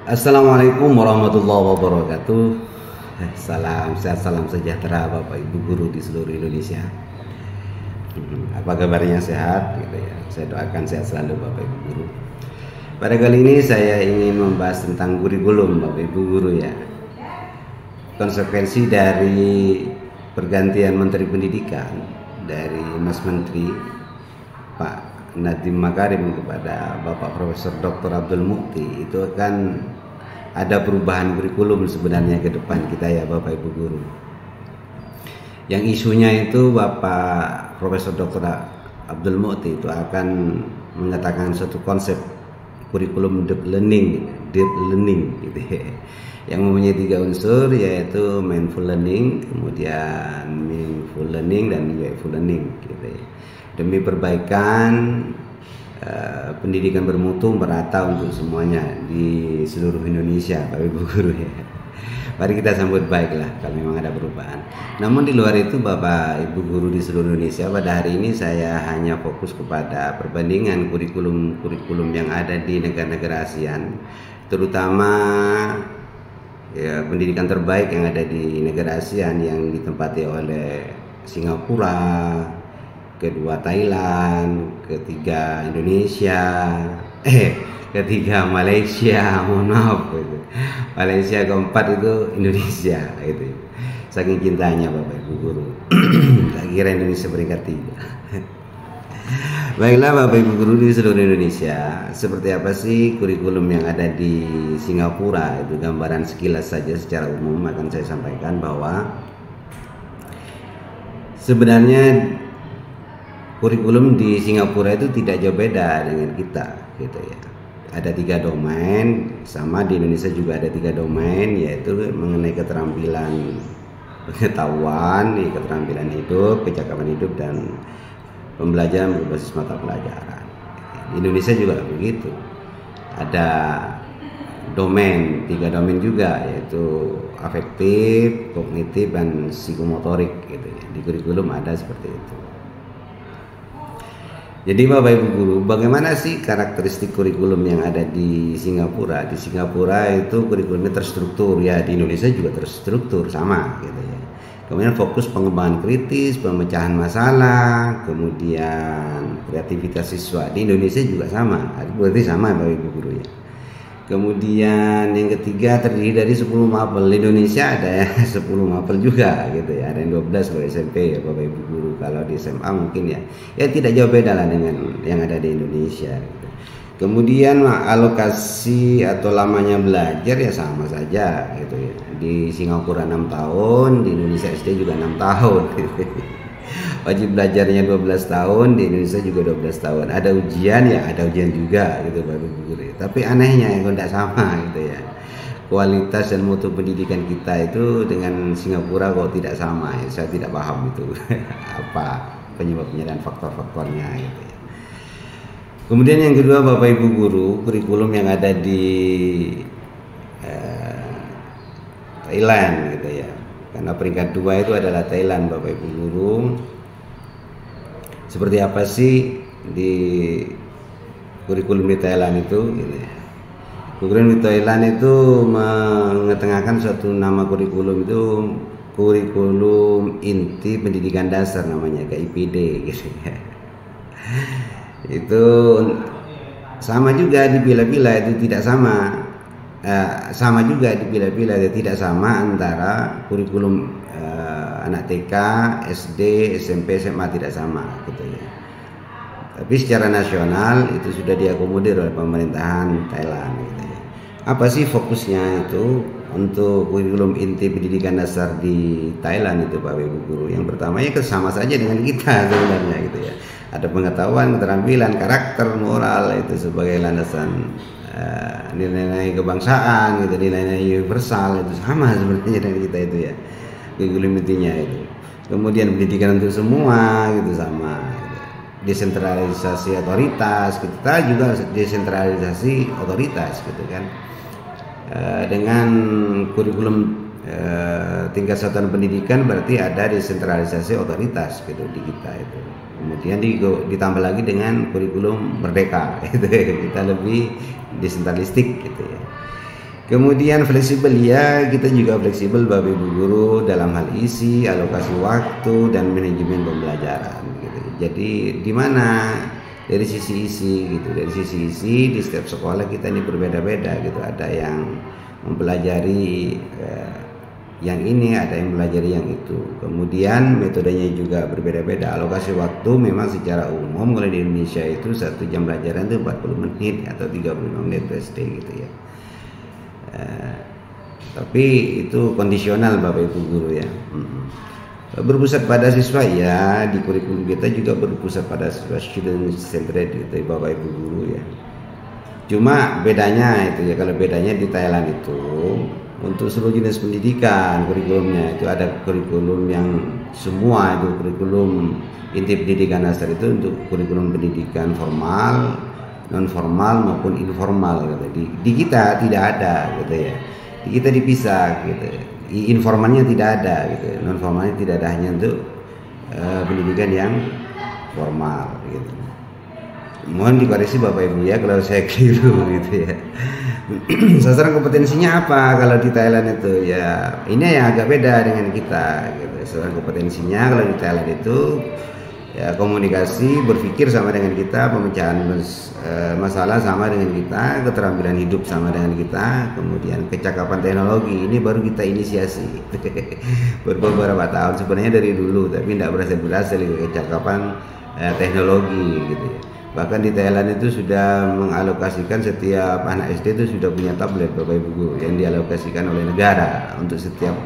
Assalamualaikum warahmatullahi wabarakatuh. Salam sehat, salam sejahtera Bapak Ibu guru di seluruh Indonesia. Apa kabarnya, sehat gitu ya. Saya doakan sehat selalu Bapak Ibu guru. Pada kali ini saya ingin membahas tentang kurikulum Bapak Ibu guru ya. Konsekuensi dari pergantian Menteri Pendidikan dari Mas Menteri Pak Nadiem Makarim kepada Bapak Profesor Dr. Abdul Mukti, itu akan ada perubahan kurikulum sebenarnya ke depan kita ya Bapak Ibu guru. Yang isunya itu Bapak Profesor Dr. Abdul Mukti itu akan mengatakan suatu konsep kurikulum deep learning gitu ya, yang mempunyai 3 unsur, yaitu mindful learning, kemudian meaningful learning, dan joyful learning gitu ya, demi perbaikan pendidikan bermutu merata untuk semuanya di seluruh Indonesia Bapak Ibu guru ya. Mari kita sambut baiklah kalau memang ada perubahan. Namun di luar itu Bapak Ibu guru di seluruh Indonesia, pada hari ini saya hanya fokus kepada perbandingan kurikulum yang ada di negara-negara ASEAN, terutama ya, pendidikan terbaik yang ada di negara ASEAN yang ditempati oleh Singapura, kedua Thailand, ketiga Indonesia, ketiga Malaysia, mohon maaf gitu. Malaysia, keempat itu Indonesia gitu. Saking cintanya Bapak Ibu guru. Tak kira Indonesia peringkat 3. Baiklah Bapak Ibu guru di seluruh Indonesia, seperti apa sih kurikulum yang ada di Singapura? Itu gambaran sekilas saja secara umum akan saya sampaikan bahwa sebenarnya kurikulum di Singapura itu tidak jauh beda dengan kita gitu ya. Ada 3 domain, sama di Indonesia juga ada 3 domain, yaitu mengenai keterampilan pengetahuan, keterampilan hidup, kecakapan hidup, dan pembelajaran berbasis mata pelajaran. Di Indonesia juga begitu. Ada domain, 3 domain juga, yaitu afektif, kognitif, dan psikomotorik gitu ya. Di kurikulum ada seperti itu. Jadi Bapak Ibu guru, bagaimana sih karakteristik kurikulum yang ada di Singapura? Di Singapura itu kurikulumnya terstruktur, ya di Indonesia juga terstruktur sama gitu ya. Kemudian fokus pengembangan kritis, pemecahan masalah, kemudian kreativitas siswa. Di Indonesia juga sama, berarti sama Bapak Ibu guru ya. Kemudian yang ketiga terdiri dari 10 mapel. Di Indonesia ada ya 10 mapel juga gitu ya. Ada yang 12 kalau SMP ya Bapak Ibu guru. Kalau di SMA mungkin ya tidak jauh beda lah dengan yang ada di Indonesia gitu. Kemudian alokasi atau lamanya belajar ya sama saja gitu ya. Di Singapura 6 tahun, di Indonesia SD juga 6 tahun gitu. Wajib belajarnya 12 tahun, di Indonesia juga 12 tahun. Ada ujian ya, ada ujian juga gitu Bapak Ibu guru. Tapi anehnya yang tidak sama gitu ya. Kualitas dan mutu pendidikan kita itu dengan Singapura kok tidak sama ya. Saya tidak paham itu apa penyebabnya dan faktor-faktornya gitu ya. Kemudian yang kedua Bapak Ibu guru, kurikulum yang ada di Thailand gitu ya. Karena peringkat 2 itu adalah Thailand Bapak Ibu guru. Seperti apa sih di kurikulum di Thailand itu gitu ya. Kurikulum di Thailand itu mengetengahkan suatu nama kurikulum itu kurikulum inti pendidikan dasar, namanya KIPD gitu ya. Itu sama juga dipilih-pilih, itu tidak sama. Sama juga dipilih-pilih, tidak sama antara kurikulum anak TK, SD, SMP, SMA, tidak sama gitu ya. Tapi secara nasional itu sudah diakomodir oleh pemerintahan Thailand gitu ya. Apa sih fokusnya itu untuk kurikulum inti pendidikan dasar di Thailand itu Bapak Ibu guru? Yang pertama ya sama saja dengan kita sebenarnya gitu ya. Ada pengetahuan, keterampilan, karakter, moral itu sebagai landasan nilai-nilai kebangsaan gitu, nilai-nilai universal itu sama sebenarnya dengan kita itu ya. Kurikulum intinya itu. Kemudian pendidikan untuk semua gitu sama gitu. Desentralisasi otoritas, kita juga desentralisasi otoritas gitu kan. Dengan kurikulum tingkat satuan pendidikan berarti ada desentralisasi otoritas gitu di kita itu. Kemudian ditambah lagi dengan kurikulum merdeka gitu, kita lebih desentralistik gitu ya. Kemudian fleksibel ya, kita juga fleksibel Bapak Ibu guru dalam hal isi, alokasi waktu dan manajemen pembelajaran gitu. Jadi di mana dari sisi isi gitu, dari sisi isi di setiap sekolah kita ini berbeda-beda gitu. Ada yang mempelajari yang ini, ada yang mempelajari yang itu. Kemudian metodenya juga berbeda-beda. Alokasi waktu memang secara umum kalau di Indonesia itu 1 jam pelajaran itu 40 menit atau 35 menit per SD gitu ya. Tapi itu kondisional Bapak Ibu guru ya. Berpusat pada siswa ya, di kurikulum kita juga berpusat pada siswa, student centered gitu Bapak Ibu guru ya. Cuma bedanya itu ya, kalau bedanya di Thailand itu untuk seluruh jenis pendidikan kurikulumnya itu ada kurikulum yang semua itu kurikulum inti pendidikan dasar itu untuk kurikulum pendidikan formal, non formal maupun informal gitu. Di kita tidak ada gitu ya, di kita dipisah gitu. Informalnya tidak ada gitu, non formalnya tidak ada, hanya untuk pendidikan yang formal gitu. Mohon dikoreksi Bapak Ibu ya kalau saya keliru gitu ya. Sasaran kompetensinya apa kalau di Thailand itu ya, ini yang agak beda dengan kita gitu. Sasaran kompetensinya kalau di Thailand itu ya komunikasi, berpikir sama dengan kita, pemecahan masalah sama dengan kita, keterampilan hidup sama dengan kita, kemudian kecakapan teknologi ini baru kita inisiasi beberapa tahun sebenarnya dari dulu, tapi tidak berhasil kecakapan teknologi gitu ya. Bahkan di Thailand itu sudah mengalokasikan setiap anak SD itu sudah punya tablet Bapak Ibu guru yang dialokasikan oleh negara untuk setiap